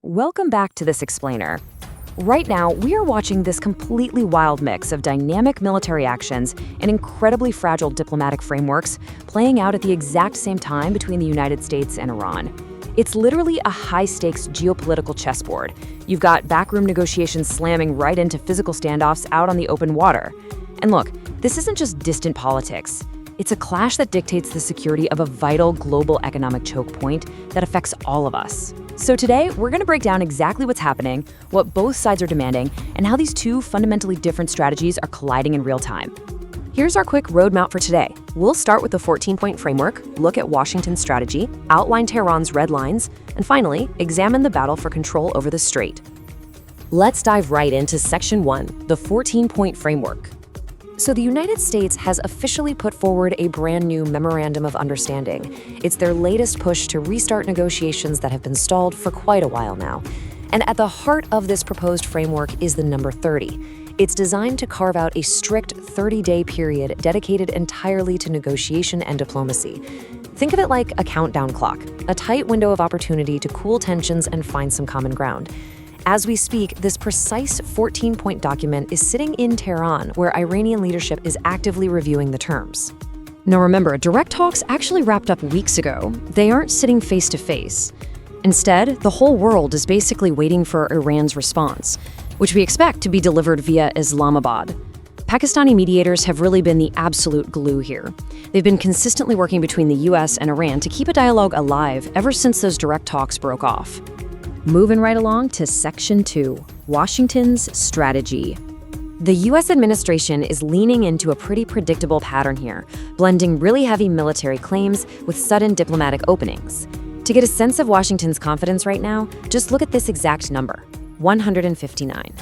Welcome back to this explainer. Right now, we are watching this completely wild mix of dynamic military actions and incredibly fragile diplomatic frameworks playing out at the exact same time between the United States and Iran. It's literally a high-stakes geopolitical chessboard. You've got backroom negotiations slamming right into physical standoffs out on the open water. And look, this isn't just distant politics. It's a clash that dictates the security of a vital global economic choke point that affects all of us. So today, we're going to break down exactly what's happening, what both sides are demanding, and how these two fundamentally different strategies are colliding in real time. Here's our quick roadmap for today. We'll start with the 14-point framework, look at Washington's strategy, outline Tehran's red lines, and finally, examine the battle for control over the strait. Let's dive right into Section 1, the 14-point framework. So the United States has officially put forward a brand new Memorandum of Understanding. It's their latest push to restart negotiations that have been stalled for quite a while now. And at the heart of this proposed framework is the number 30. It's designed to carve out a strict 30-day period dedicated entirely to negotiation and diplomacy. Think of it like a countdown clock, a tight window of opportunity to cool tensions and find some common ground. As we speak, this precise 14-point document is sitting in Tehran, where Iranian leadership is actively reviewing the terms. Now remember, direct talks actually wrapped up weeks ago. They aren't sitting face to face. Instead, the whole world is basically waiting for Iran's response, which we expect to be delivered via Islamabad. Pakistani mediators have really been the absolute glue here. They've been consistently working between the U.S. and Iran to keep a dialogue alive ever since those direct talks broke off. Moving right along to Section 2, Washington's strategy. The U.S. administration is leaning into a pretty predictable pattern here, blending really heavy military claims with sudden diplomatic openings. To get a sense of Washington's confidence right now, just look at this exact number, 159.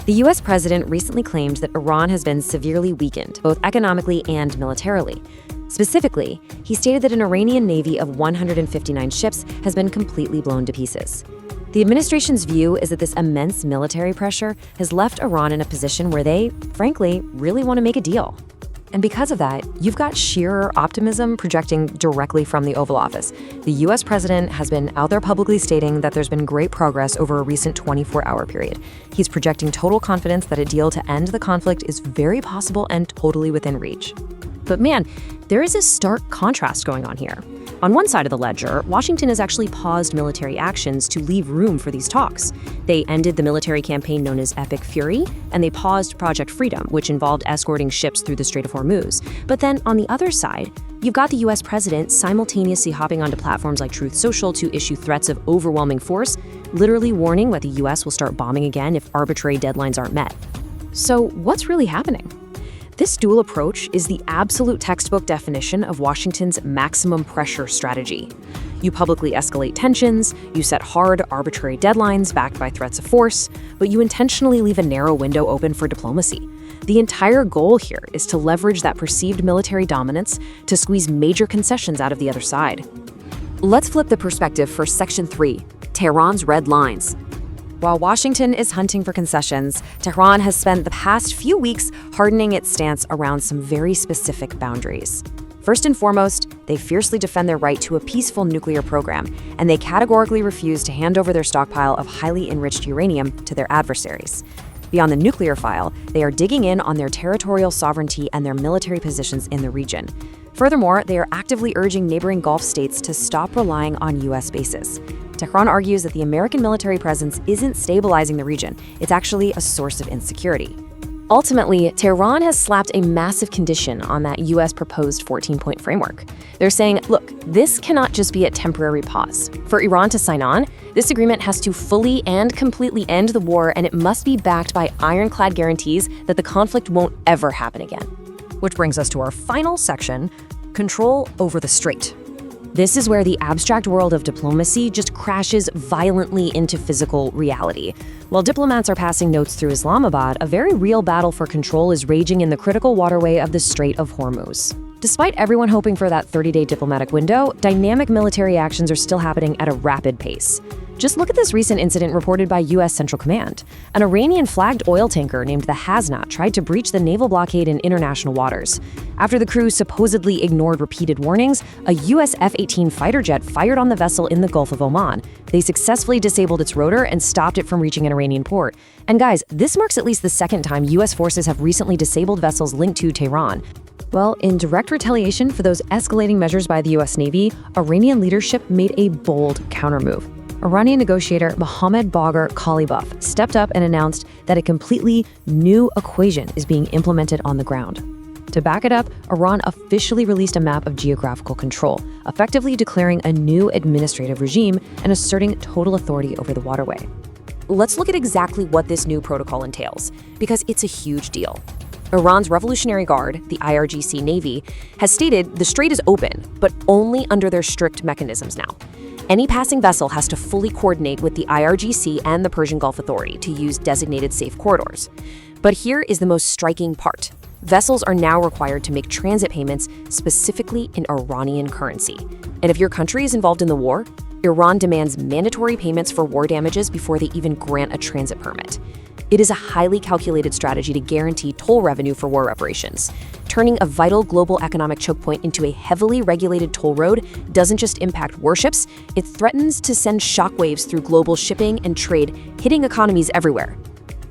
The U.S. president recently claimed that Iran has been severely weakened, both economically and militarily. Specifically, he stated that an Iranian navy of 159 ships has been completely blown to pieces. The administration's view is that this immense military pressure has left Iran in a position where they, frankly, really want to make a deal. And because of that, you've got sheer optimism projecting directly from the Oval Office. The U.S. president has been out there publicly stating that there's been great progress over a recent 24-hour period. He's projecting total confidence that a deal to end the conflict is very possible and totally within reach. But man, there is a stark contrast going on here. On one side of the ledger, Washington has actually paused military actions to leave room for these talks. They ended the military campaign known as Epic Fury, and they paused Project Freedom, which involved escorting ships through the Strait of Hormuz. But then on the other side, you've got the U.S. president simultaneously hopping onto platforms like Truth Social to issue threats of overwhelming force, literally warning that the U.S. will start bombing again if arbitrary deadlines aren't met. So what's really happening? This dual approach is the absolute textbook definition of Washington's maximum pressure strategy. You publicly escalate tensions, you set hard, arbitrary deadlines backed by threats of force, but you intentionally leave a narrow window open for diplomacy. The entire goal here is to leverage that perceived military dominance to squeeze major concessions out of the other side. Let's flip the perspective for Section 3, Tehran's red lines. While Washington is hunting for concessions, Tehran has spent the past few weeks hardening its stance around some very specific boundaries. First and foremost, they fiercely defend their right to a peaceful nuclear program, and they categorically refuse to hand over their stockpile of highly enriched uranium to their adversaries. Beyond the nuclear file, they are digging in on their territorial sovereignty and their military positions in the region. Furthermore, they are actively urging neighboring Gulf states to stop relying on U.S. bases. Tehran argues that the American military presence isn't stabilizing the region, it's actually a source of insecurity. Ultimately, Tehran has slapped a massive condition on that U.S. proposed 14-point framework. They're saying, look, this cannot just be a temporary pause. For Iran to sign on, this agreement has to fully and completely end the war, and it must be backed by ironclad guarantees that the conflict won't ever happen again. Which brings us to our final section, control over the strait. This is where the abstract world of diplomacy just crashes violently into physical reality. While diplomats are passing notes through Islamabad, a very real battle for control is raging in the critical waterway of the Strait of Hormuz. Despite everyone hoping for that 30-day diplomatic window, dynamic military actions are still happening at a rapid pace. Just look at this recent incident reported by U.S. Central Command. An Iranian-flagged oil tanker named the Hasna tried to breach the naval blockade in international waters. After the crew supposedly ignored repeated warnings, a U.S. F-18 fighter jet fired on the vessel in the Gulf of Oman. They successfully disabled its rotor and stopped it from reaching an Iranian port. And guys, this marks at least the second time U.S. forces have recently disabled vessels linked to Tehran. Well, in direct retaliation for those escalating measures by the U.S. Navy, Iranian leadership made a bold countermove. Iranian negotiator Mohammad Bagher Khalibaf stepped up and announced that a completely new equation is being implemented on the ground. To back it up, Iran officially released a map of geographical control, effectively declaring a new administrative regime and asserting total authority over the waterway. Let's look at exactly what this new protocol entails, because it's a huge deal. Iran's Revolutionary Guard, the IRGC Navy, has stated the strait is open, but only under their strict mechanisms now. Any passing vessel has to fully coordinate with the IRGC and the Persian Gulf Authority to use designated safe corridors. But here is the most striking part. Vessels are now required to make transit payments specifically in Iranian currency. And if your country is involved in the war, Iran demands mandatory payments for war damages before they even grant a transit permit. It is a highly calculated strategy to guarantee toll revenue for war reparations. Turning a vital global economic choke point into a heavily regulated toll road doesn't just impact warships, it threatens to send shockwaves through global shipping and trade, hitting economies everywhere.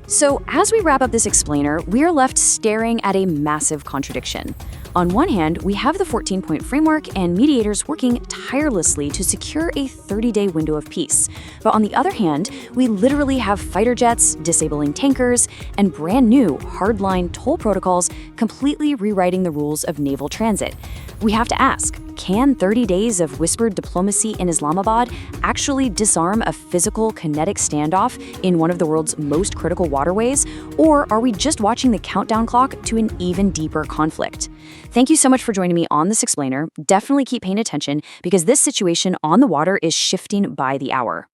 So, as we wrap up this explainer, we are left staring at a massive contradiction. On one hand, we have the 14-point framework and mediators working tirelessly to secure a 30-day window of peace. But on the other hand, we literally have fighter jets, disabling tankers, and brand new hardline toll protocols completely rewriting the rules of naval transit. We have to ask, can 30 days of whispered diplomacy in Islamabad actually disarm a physical, kinetic standoff in one of the world's most critical waterways? Or are we just watching the countdown clock to an even deeper conflict? Thank you so much for joining me on this explainer. Definitely keep paying attention because this situation on the water is shifting by the hour.